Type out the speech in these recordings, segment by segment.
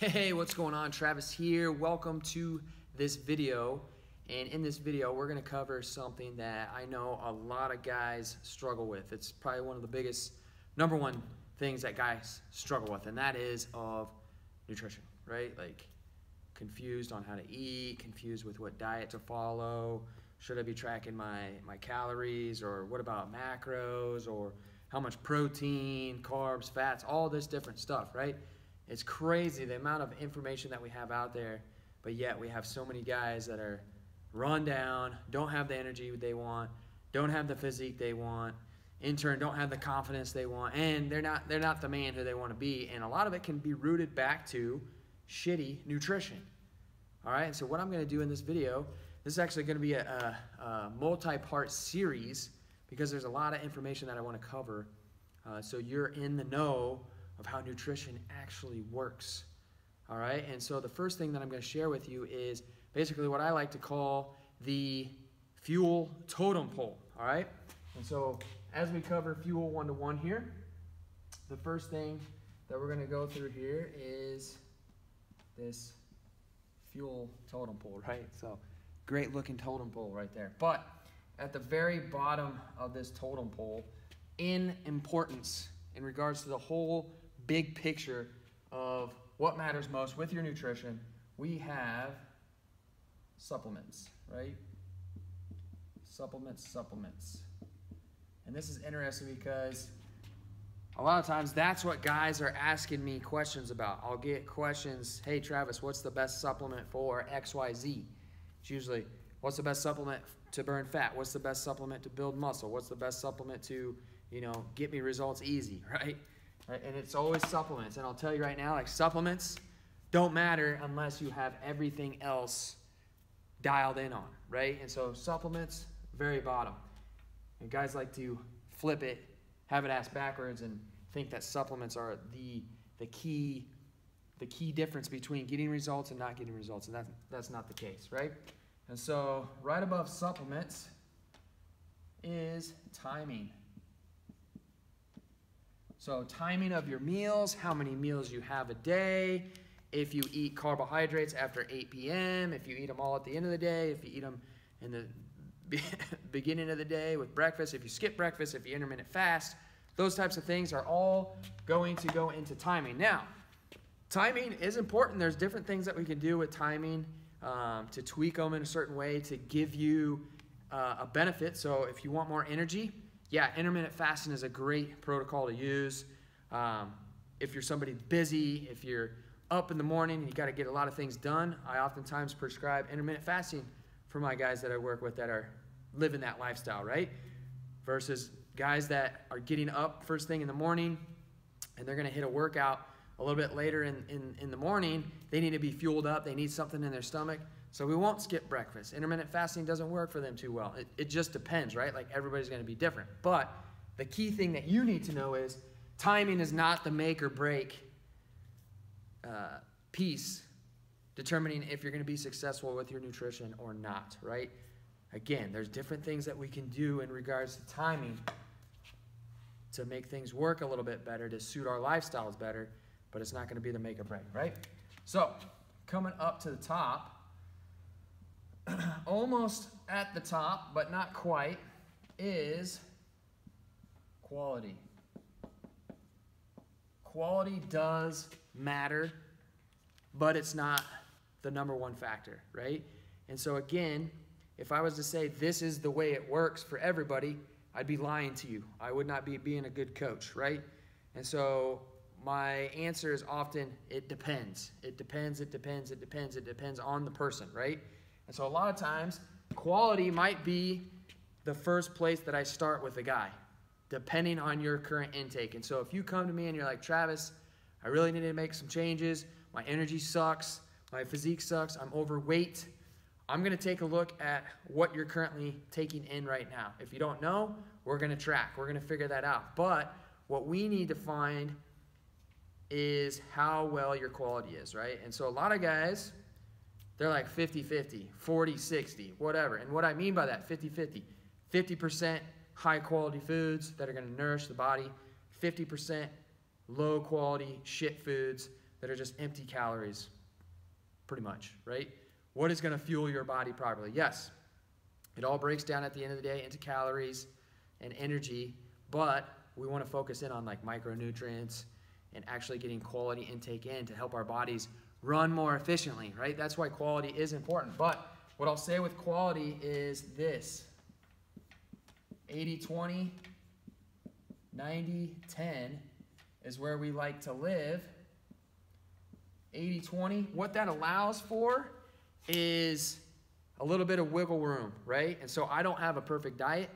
Hey, what's going on? Travis here. Welcome to this video. And in this video, we're going to cover something that I know a lot of guys struggle with. It's probably one of the biggest, number one things that guys struggle with, and that is of nutrition, right? Like confused on how to eat, confused with what diet to follow. Should I be tracking my calories, or what about macros, or how much protein, carbs, fats, all this different stuff, right? It's crazy the amount of information that we have out there, but yet we have so many guys that are run down, don't have the energy they want, don't have the physique they want, in turn don't have the confidence they want, and they're not the man who they want to be. And a lot of it can be rooted back to shitty nutrition. All right, and so what I'm going to do in this video, this is actually going to be a multi-part series because there's a lot of information that I want to cover, so you're in the know of how nutrition actually works. All right, and so the first thing that I'm going to share with you is basically what I like to call the fuel totem pole. All right, and so as we cover fuel 1-to-1 here, the first thing that we're going to go through here is this fuel totem pole, right? So great looking totem pole right there. But at the very bottom of this totem pole, in importance in regards to the whole big picture of what matters most with your nutrition, we have supplements, right? Supplements. And this is interesting because a lot of times that's what guys are asking me questions about. I'll get questions, hey Travis, what's the best supplement for XYZ? It's usually, what's the best supplement to burn fat? What's the best supplement to build muscle? What's the best supplement to, get me results easy, right? And it's always supplements. And I'll tell you right now, like, supplements don't matter unless you have everything else dialed in on, right? And so supplements, very bottom. And guys like to flip it, have it ass backwards, and think that supplements are the key difference between getting results and not getting results. And that's not the case, right? And so right above supplements is timing. So timing of your meals, how many meals you have a day, if you eat carbohydrates after 8 p.m., if you eat them all at the end of the day, if you eat them in the beginning of the day with breakfast, if you skip breakfast, if you intermittent fast, those types of things are all going to go into timing. Now, timing is important. There's different things that we can do with timing to tweak them in a certain way to give you a benefit. So if you want more energy, yeah, intermittent fasting is a great protocol to use. If you're somebody busy, if you're up in the morning and you got to get a lot of things done, I oftentimes prescribe intermittent fasting for my guys that I work with that are living that lifestyle, right? Versus guys that are getting up first thing in the morning and they're going to hit a workout a little bit later in the morning. They need to be fueled up. They need something in their stomach. So we won't skip breakfast. Intermittent fasting doesn't work for them too well. It just depends, right? Like, everybody's going to be different. But the key thing that you need to know is timing is not the make or break piece determining if you're going to be successful with your nutrition or not, right? Again, there's different things that we can do in regards to timing to make things work a little bit better, to suit our lifestyles better, but it's not going to be the make or break, right? So coming up to the top, almost at the top, but not quite, is quality. Quality does matter, but it's not the number one factor, right? And so again, if I was to say this is the way it works for everybody, I'd be lying to you. I would not be being a good coach, right? And so my answer is often, it depends. It depends on the person, right? And so a lot of times, quality might be the first place that I start with a guy, depending on your current intake. And so if you come to me and you're like, Travis, I really need to make some changes. My energy sucks. My physique sucks. I'm overweight. I'm going to take a look at what you're currently taking in right now. If you don't know, we're going to track. We're going to figure that out. But what we need to find is how well your quality is, right? And so a lot of guys, they're like 50-50, 40-60, whatever. And what I mean by that, 50-50, 50% high quality foods that are going to nourish the body, 50% low quality shit foods that are just empty calories, pretty much, right? What is going to fuel your body properly? Yes, it all breaks down at the end of the day into calories and energy, but we want to focus in on like micronutrients and actually getting quality intake in to help our bodies run more efficiently, right? That's why quality is important. But what I'll say with quality is this: 80-20, 90-10 is where we like to live. 80-20, what that allows for is a little bit of wiggle room, right? And so I don't have a perfect diet.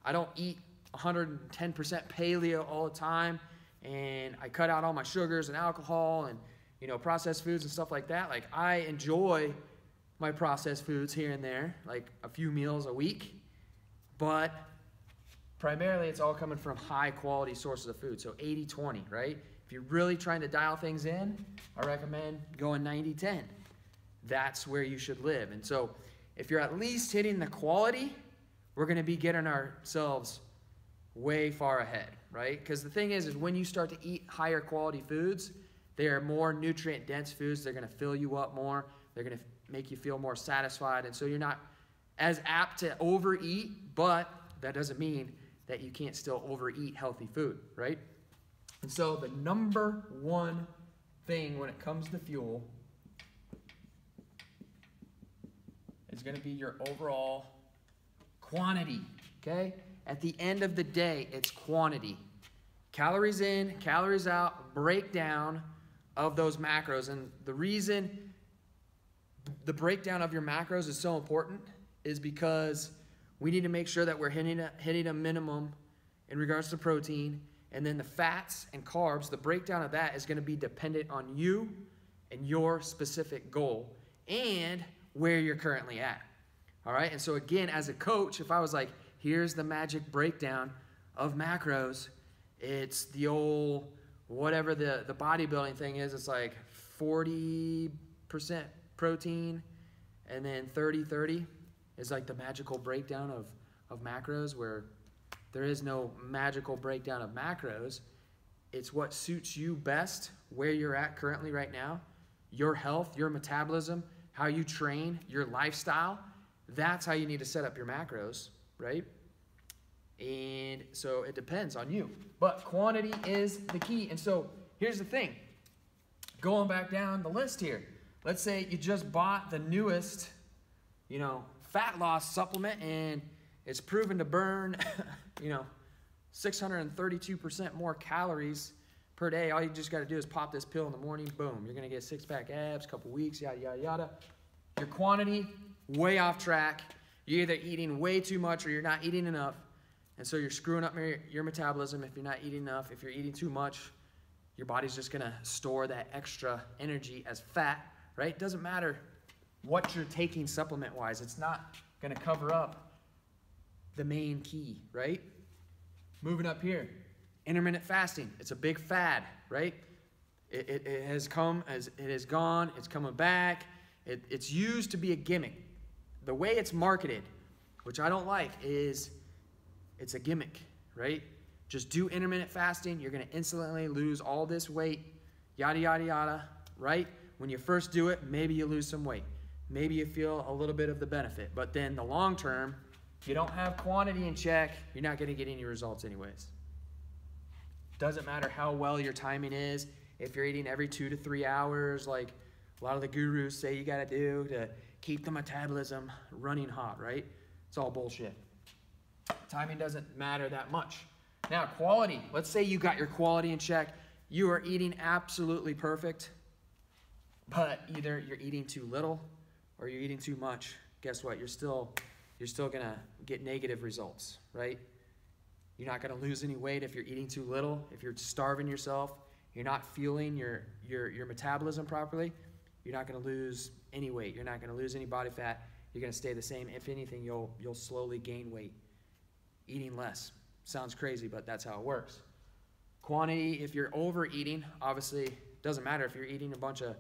I don't eat 110% paleo all the time, and I cut out all my sugars and alcohol and, you know, processed foods and stuff like that. Like, I enjoy my processed foods here and there, like a few meals a week, but primarily it's all coming from high quality sources of food. So 80-20, right? If you're really trying to dial things in, I recommend going 90-10. That's where you should live. And so if you're at least hitting the quality, we're going to be getting ourselves way far ahead, right? Because the thing is when you start to eat higher quality foods, they are more nutrient dense foods. They're going to fill you up more. They're going to make you feel more satisfied. And so you're not as apt to overeat, but that doesn't mean that you can't still overeat healthy food, right? And so the number one thing when it comes to fuel is going to be your overall quantity, okay? At the end of the day, it's quantity. Calories in, calories out, breakdown of those macros. And the reason the breakdown of your macros is so important is because we need to make sure that we're hitting a minimum in regards to protein. And then the fats and carbs, the breakdown of that is going to be dependent on you and your specific goal and where you're currently at. All right? And so again, as a coach, if I was like, here's the magic breakdown of macros, it's the old, whatever the bodybuilding thing is, it's like 40% protein and then 30-30 is like the magical breakdown of macros, where there is no magical breakdown of macros. It's what suits you best, where you're at currently right now, your health, your metabolism, how you train, your lifestyle. That's how you need to set up your macros, right? And so it depends on you. But quantity is the key. And so here's the thing. Going back down the list here. Let's say you just bought the newest, fat loss supplement, and it's proven to burn, 632% more calories per day. All you just got to do is pop this pill in the morning. Boom. You're going to get six-pack abs, couple weeks, yada, yada, yada. Your quantity, way off track. You're either eating way too much or you're not eating enough. And so you're screwing up your metabolism if you're not eating enough. If you're eating too much, your body's just going to store that extra energy as fat, right? It doesn't matter what you're taking supplement-wise. It's not going to cover up the main key, right? Moving up here, intermittent fasting. It's a big fad, right? It has come, it has gone, it's coming back. It's used to be a gimmick. The way it's marketed, which I don't like, is it's a gimmick, right? Just do intermittent fasting. You're going to instantly lose all this weight, yada, yada, yada, right? When you first do it, maybe you lose some weight. Maybe you feel a little bit of the benefit. But then the long term, if you don't have quantity in check, you're not going to get any results anyways. Doesn't matter how well your timing is. If you're eating every 2 to 3 hours, like a lot of the gurus say you got to do to keep the metabolism running hot, right? It's all bullshit. Timing doesn't matter that much. Now, quality. Let's say you got your quality in check. You are eating absolutely perfect, but either you're eating too little or you're eating too much. Guess what? You're still going to get negative results, right? You're not going to lose any weight if you're eating too little. If you're starving yourself, you're not fueling your metabolism properly, you're not going to lose any weight. You're not going to lose any body fat. You're going to stay the same. If anything, you'll slowly gain weight. Eating less. Sounds crazy, but that's how it works. Quantity, if you're overeating, obviously, doesn't matter if you're eating a bunch of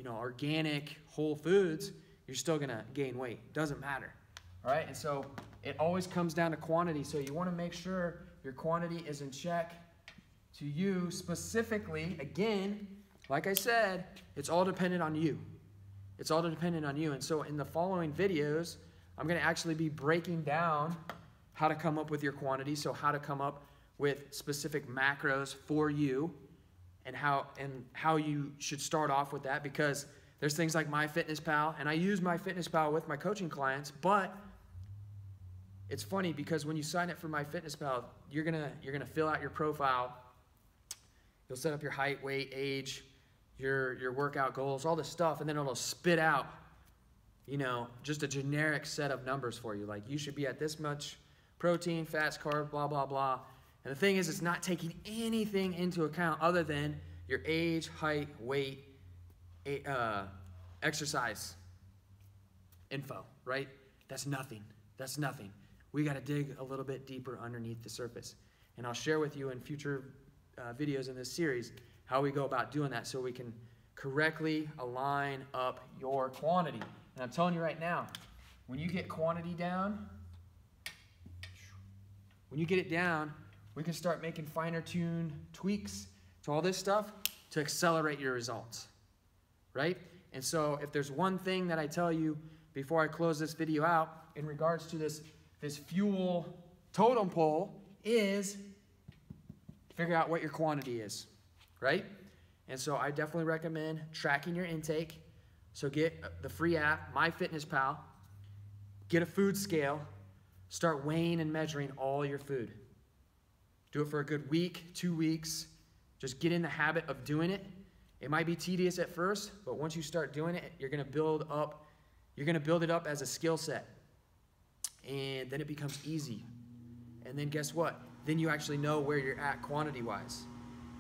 organic whole foods, you're still going to gain weight. Doesn't matter. All right? And so it always comes down to quantity. So you want to make sure your quantity is in check to you specifically. Again, like I said, it's all dependent on you. It's all dependent on you. And so in the following videos, I'm going to actually be breaking down how to come up with your quantity, so how to come up with specific macros for you, and how you should start off with that, because there's things like MyFitnessPal, and I use MyFitnessPal with my coaching clients, but it's funny because when you sign up for MyFitnessPal, you're gonna fill out your profile. You'll set up your height, weight, age, your workout goals, all this stuff, and then it'll spit out, you know, just a generic set of numbers for you. Like, you should be at this much protein, fats, carbs, blah, blah, blah. And the thing is, it's not taking anything into account other than your age, height, weight, exercise info, right? That's nothing. That's nothing. We got to dig a little bit deeper underneath the surface. And I'll share with you in future videos in this series how we go about doing that, so we can correctly align up your quantity. And I'm telling you right now, when you get quantity down, when you get it down, we can start making finer tuned tweaks to all this stuff to accelerate your results, right? And so if there's one thing that I tell you before I close this video out in regards to this fuel totem pole, is figure out what your quantity is, right? And so I definitely recommend tracking your intake. So get the free app, MyFitnessPal, get a food scale, start weighing and measuring all your food. Do it for a good week, 2 weeks. Just get in the habit of doing it. It might be tedious at first, but once you start doing it, you're going to build it up as a skill set. And then it becomes easy. And then guess what? Then you actually know where you're at quantity-wise.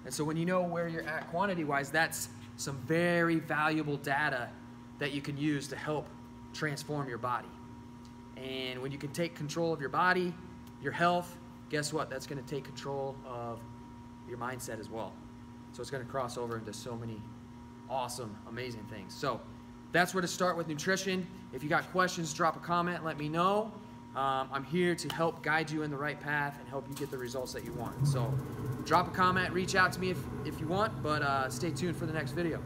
And so when you know where you're at quantity-wise, that's some very valuable data that you can use to help transform your body. And when you can take control of your body, your health, guess what? That's going to take control of your mindset as well. So it's going to cross over into so many awesome, amazing things. So that's where to start with nutrition. If you got questions, drop a comment, let me know. I'm here to help guide you in the right path and help you get the results that you want. So drop a comment, reach out to me if you want, but stay tuned for the next video.